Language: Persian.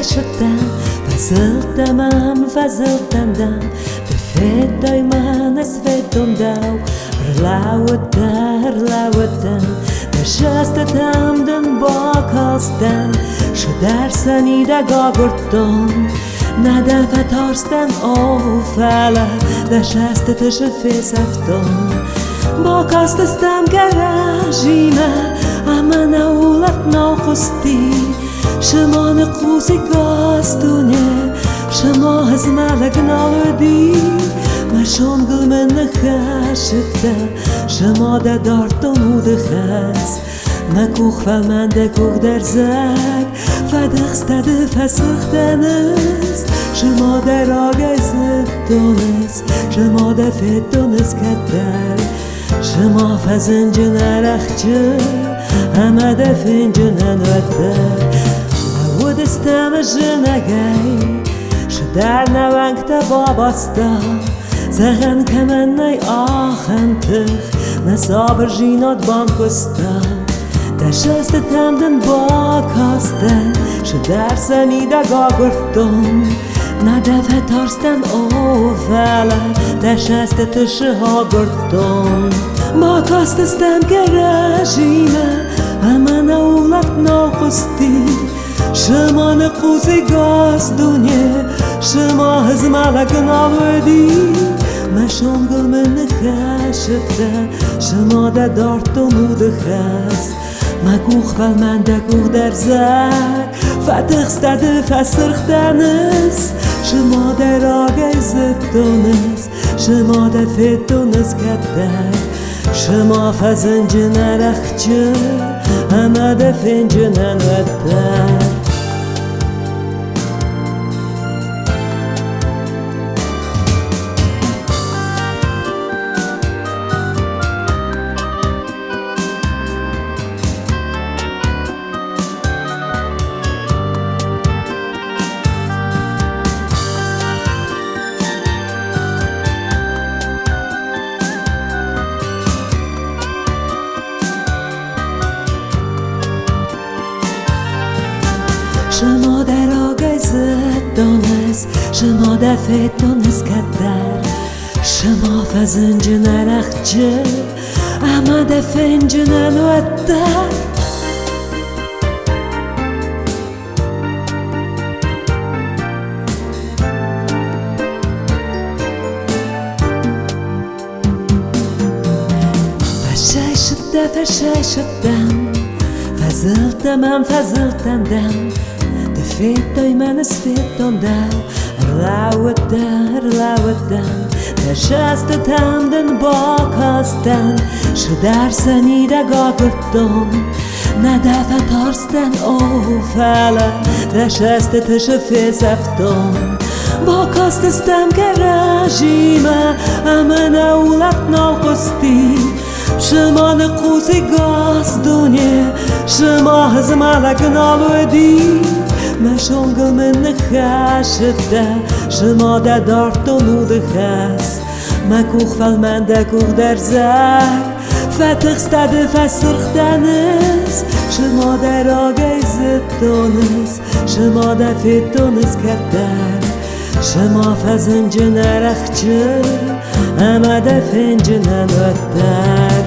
شدم فزلتم فزلتندم Fedai manas vedondau Rlaudan Nashastam den bakalstan Shdarsan ida gagorton Nada fatarstan ofala Nashastat shfesafton Bakalstam garajina Amana ulat nausti Shman qusi gastunie شما از ملک نالودی مشون گل من نخشته شما ده دارتون خس مکوخ فلمن ده کوخ در زک فدخستده فسختنس شما در آگه زدونس شما ده فتونس کتر شما فزنجن رخچه همه ده فنجنن وتر لودستم جنگی در نوانگتا باباستا زغن کمنای آخنتخ نصابر جینات بانکستا در شست تمدن باکاستن شدر سنیده گاگرتون ندفه تارستن اوفلا در شست تشه ها گرتون باکاستستم گراجینه اما نولت ناخستی شما نقوزی گاز دنیا شما از ملک نالودی مشون گل من نخشته شما ده دارتون خس مگوخ فلمن ده گوخ در زک فتخستده فسرختنس شما در آگه زدونس شما ده فتونس کتر شما فزنجن رخچه همه ده فنجنن وتر شما در آگه زدانست شما در فتانست کدر شما فزنجن رخچه اما در فنجنن وتر فششدم فزلتندم Fettai manas fetondau Rlaudan Nashastam den bakastan Shdarsan ida gagorton Nadafa tarstan ofala Nashastat shfesafton Bakastastam garajima Amana ulat nalqusti شما نقوزی گاز دنیا شما از ملک نالودی مشون گل من نخشته شما ده دارتون خس مکوخ فلمن ده کوخ در زک فتخستده فسرختنس شما در آگه زدونس شما ده فتونس کتر شما فزنجن رخچه همه ده فنجنن وتر